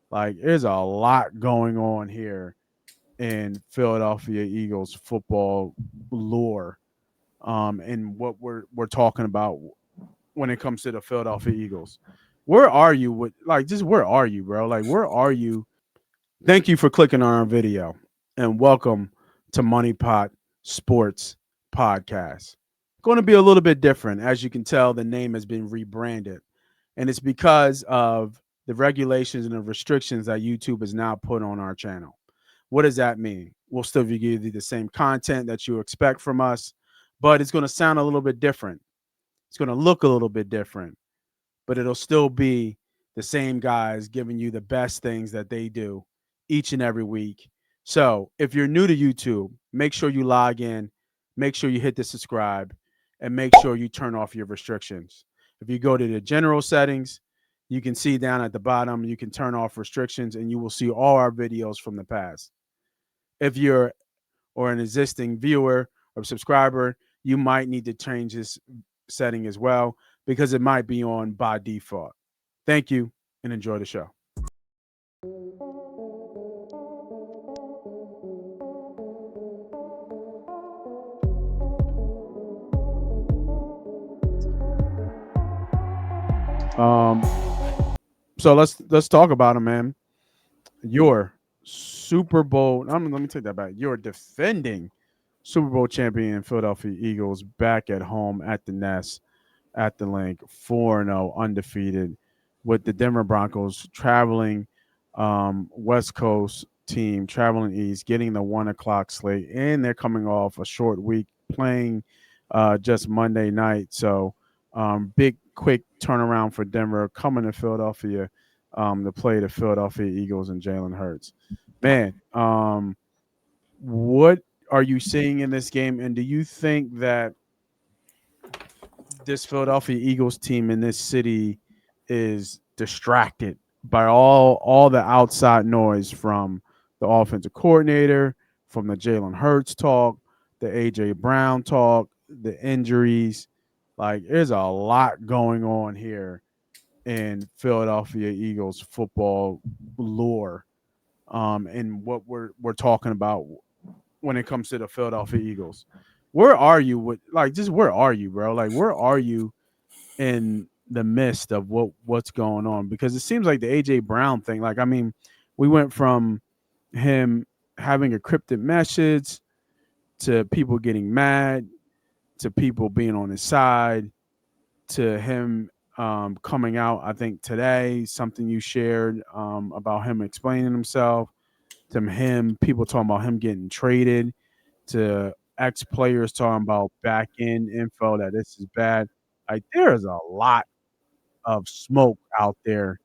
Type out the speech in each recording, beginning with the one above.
Like, there's a lot going on here in Philadelphia Eagles football lore, and what we're talking about when it comes to the Philadelphia Eagles. Where are you with just where are you, bro? Like, where are you? Thank you for clicking on our video, and welcome to Money Pot Sports Podcast. Going to be a little bit different. As you can tell, the name has been rebranded, and it's because of the regulations and the restrictions that YouTube has now put on our channel. What does that mean? We'll still give you the same content that you expect from us, but it's going to sound a little bit different. It's going to look a little bit different, but it'll still be the same guys giving you the best things that they do each and every week. So if you're new to YouTube, make sure you log in, make sure you hit the subscribe, and make sure you turn off your restrictions. If you go to the general settings, you can see down at the bottom, you can turn off restrictions and you will see all our videos from the past. If you're or an existing viewer or subscriber, you might need to change this setting as well because it might be on by default. Thank you and enjoy the show. Um, so let's talk about it, man. Your Super Bowl. Let me take that back. Your defending Super Bowl champion Philadelphia Eagles back at home at the Nest at the Link, 4-0, undefeated, with the Denver Broncos traveling West Coast team, traveling east, getting the 1 o'clock slate, and they're coming off a short week playing just Monday night. So big, quick turnaround for Denver coming to Philadelphia to play the Philadelphia Eagles and Jalen Hurts. Man, what are you seeing in this game? And do you think that this Philadelphia Eagles team in this city is distracted by all the outside noise from the offensive coordinator, from the Jalen Hurts talk, the AJ Brown talk, the injuries? Like, there's a lot going on here in Philadelphia Eagles football lore, and what we're talking about when it comes to the Philadelphia Eagles. Where are you with just where are you, bro? Like, where are you in the midst of what's going on? Because it seems like the AJ Brown thing, like, I mean, we went from him having a cryptic message to people getting mad to people being on his side to him coming out, I think today, something you shared about him explaining himself, to him, people talking about him getting traded, to ex players talking about back end info that this is bad. Like, there is a lot of smoke out there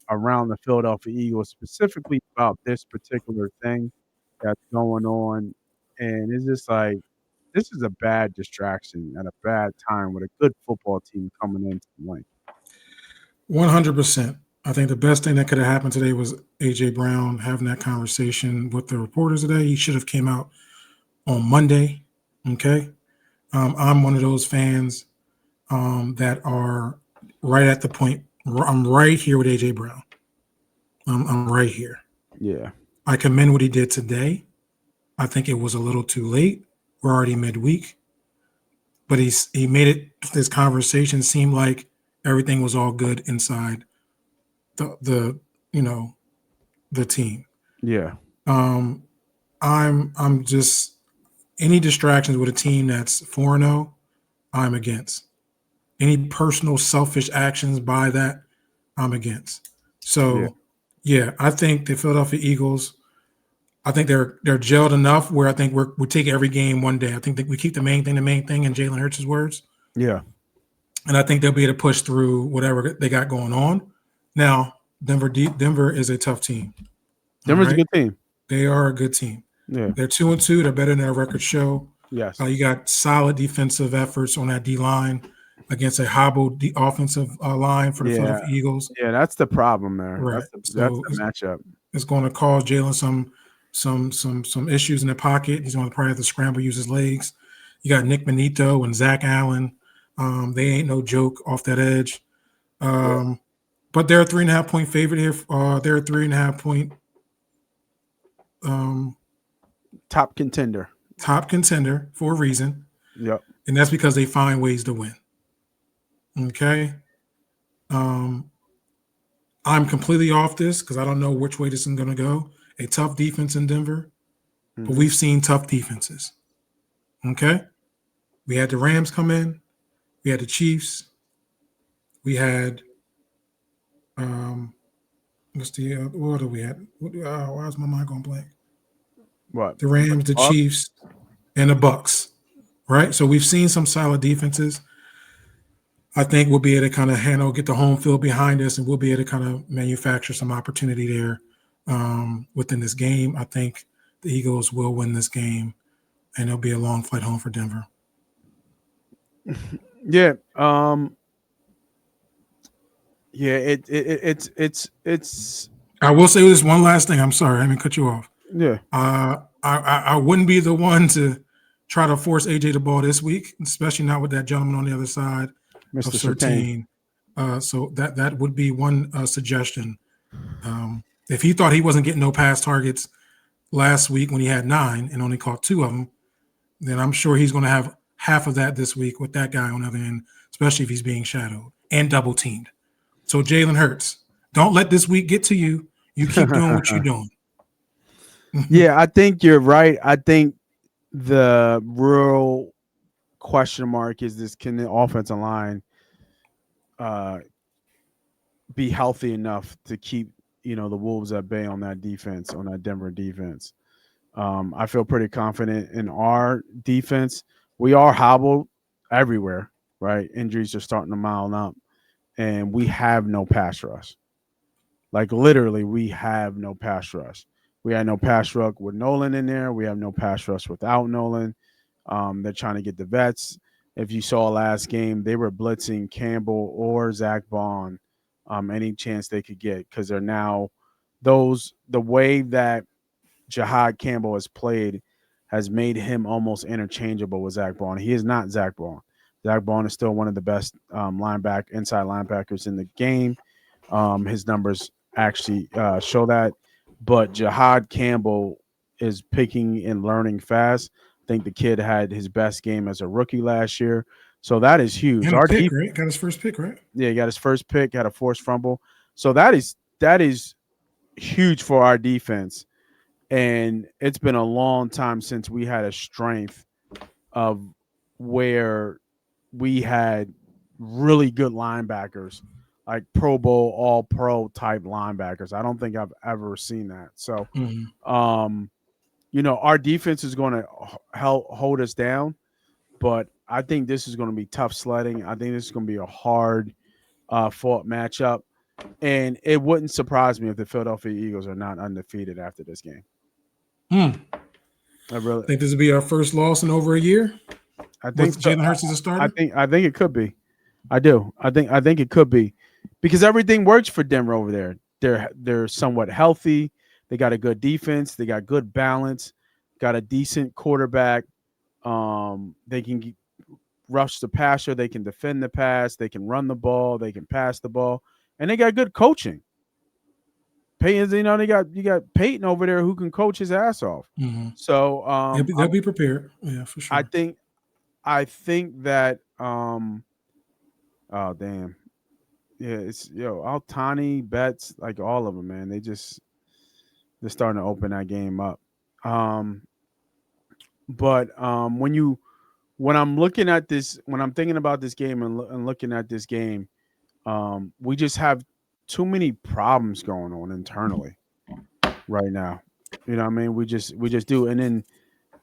around the Philadelphia Eagles, specifically about this particular thing that's going on. And it's just like, this is a bad distraction at a bad time with a good football team coming into the lane. 100%. I think the best thing that could have happened today was AJ Brown having that conversation with the reporters today. He should have came out on Monday. Okay, I'm one of those fans that are right at the point. I'm right here with AJ Brown. I'm right here. Yeah. I commend what he did today. I think it was a little too late. We're already midweek, but he made it. This conversation seem like everything was all good inside the the team. Yeah. I'm just any distractions with a team that's 4-0, I'm against. Any personal selfish actions by that, I'm against. So yeah, I think the Philadelphia Eagles, I think they're gelled enough where I think we take every game one day. I think that we keep the main thing, in Jalen Hurts' words. Yeah. And I think they'll be able to push through whatever they got going on. Now, Denver is a tough team. Denver's a good team. They are a good team. Yeah. They're 2-2. They're better than their record show. Yes. You got solid defensive efforts on that D line against a hobbled offensive line for the Philadelphia Eagles. Yeah, that's the problem there. Right. That's the matchup. It's going to cause Jalen some issues in the pocket. He's going to probably have to scramble, use his legs. You got Nick Benito and Zach Allen. They ain't no joke off that edge. But But they're a 3.5 point favorite here. They're a 3.5 point um, Top contender. top contender for a reason, Yep. and that's because they find ways to win. Okay. Um, I'm completely off this because I don't know which way this is going to go. A tough defense in Denver, but Mm-hmm. we've seen tough defenses. Okay. We had the Rams come in. We had the Chiefs. We had what's the what do we had? Why is my mind going blank? What? The Rams, the Bucks? Chiefs, and the Bucks. Right. So we've seen some solid defenses. I think we'll be able to kind of handle, get the home field behind us, and we'll be able to kind of manufacture some opportunity there within this game. I think the Eagles will win this game, and it'll be a long flight home for Denver. Yeah. Yeah. It's. I will say this one last thing. I'm sorry, I didn't cut you off. Yeah. I wouldn't be the one to try to force AJ the ball this week, especially not with that gentleman on the other side of Mr. Sertain. 13. So that would be one suggestion. If he thought he wasn't getting no pass targets last week when he had 9 and only caught 2 of them, then I'm sure he's going to have half of that this week with that guy on the other end, especially if he's being shadowed and double teamed. So Jalen Hurts, don't let this week get to you. You keep doing what you're doing. Yeah, I think you're right. I think the real question mark is this: can the offensive line uh, be healthy enough to keep the Wolves at bay on that defense, on that Denver defense? I feel pretty confident in our defense. We are hobbled everywhere, right? Injuries are starting to mile up, and we have no pass rush. Like literally, we have no pass rush. We had no pass rush with Nolan in there. We have no pass rush without Nolan. They're trying to get the vets. If you saw last game, they were blitzing Campbell or Zach Bond any chance they could get because they're now the way that Jahad Campbell has played has made him almost interchangeable with Zach Bond. He is not Zach Bond. Zach Bond is still one of the best inside linebackers in the game. His numbers actually show that. But Jahad Campbell is picking and learning fast. I think the kid had his best game as a rookie last year. So that is huge. And a Our pick, deep, right? Got his first pick, right? yeah, he got his first pick, had a forced fumble. So that is huge for our defense. And it's been a long time since we had a strength of where we had really good linebackers, like Pro Bowl, All Pro type linebackers. I don't think I've ever seen that. So, our defense is going to help hold us down, but I think this is going to be tough sledding. I think this is going to be a hard fought matchup, and it wouldn't surprise me if the Philadelphia Eagles are not undefeated after this game. I really think this will be our first loss in over a year. I think With so. Jalen Hurts as a starter. I think it could be. I do. I think it could be because everything works for Denver over there. They're somewhat healthy. They got a good defense. They got good balance. Got a decent quarterback. They can rush the passer. They can defend the pass. They can run the ball. They can pass the ball, and they got good coaching. Peyton's, you got Peyton over there who can coach his ass off. So they'll be prepared. Yeah, for sure. I think that oh damn. Yeah, it's Altani, Betts, like all of them, man. They're starting to open that game up. But when I'm looking at this, when I'm thinking about this game and looking at this game, we just have too many problems going on internally right now. You know what I mean? We just do. And then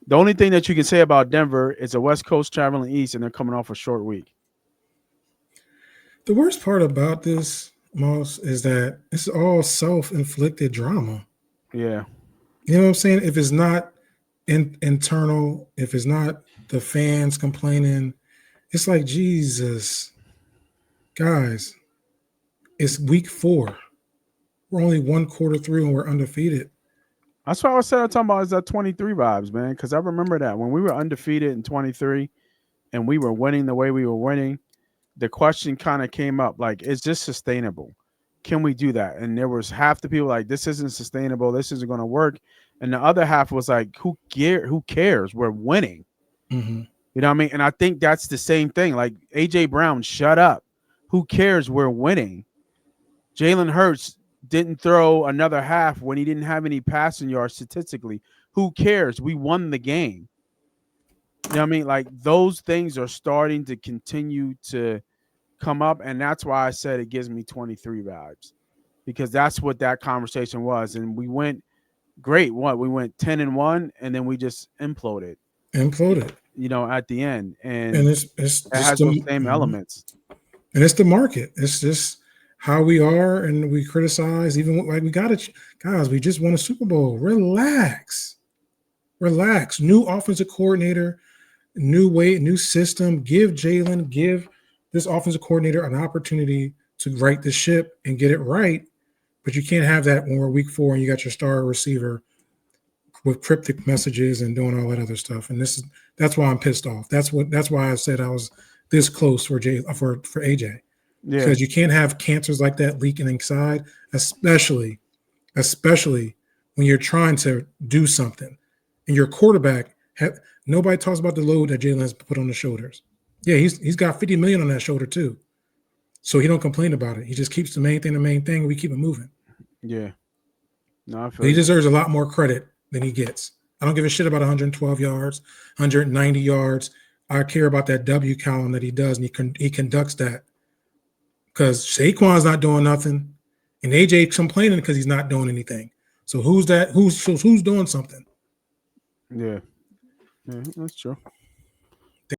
the only thing that you can say about Denver is the West Coast traveling east, and they're coming off a short week. The worst part about this, Moss, is that it's all self-inflicted drama. Yeah. You know what I'm saying? If it's not internal, if it's not the fans complaining, it's like, Jesus, guys, it's week 4. We're only 1 quarter through and we're undefeated. That's what I was talking about is that 23 vibes, man. Because I remember that when we were undefeated in 23 and we were winning the way we were winning, the question kind of came up like, is this sustainable? can we do that? And there was half the people like, this isn't sustainable, this isn't going to work, and the other half was like, who cares? We're winning. Mm-hmm. You know what I mean? And I think that's the same thing. Like AJ Brown, shut up. Who cares? We're winning. Jalen Hurts didn't throw another half when he didn't have any passing yards statistically. Who cares? We won the game. You know what I mean? Like those things are starting to continue to come up, and that's why I said it gives me 23 vibes, because that's what that conversation was. And we went great. What, we went 10-1, and then we just imploded. Imploded. You know, at the end, And and it's it just has the those same elements. and it's the market. It's just how we are, and we criticize. Even like we got to, guys. We just won a Super Bowl. Relax, relax. New offensive coordinator, new way, new system. Give this offensive coordinator an opportunity to right the ship and get it right. But you can't have that when we're week 4 and you got your star receiver with cryptic messages and doing all that other stuff. And that's why I'm pissed off. That's why I said I was this close for AJ. Yeah, Because you can't have cancers like that leaking inside, especially when you're trying to do something. And your quarterback, nobody talks about the load that Jalen has put on the shoulders. Yeah, he's got 50 million on that shoulder too. So he don't complain about it. He just keeps the main thing, and we keep it moving. yeah. No, I But feel he you. deserves a lot more credit than he gets. I don't give a shit about 112 yards, 190 yards. I care about that W column that he does, and he conducts that. Because Saquon's not doing nothing, and AJ complaining because he's not doing anything. So who's that? Who's doing something? Yeah, yeah, that's true.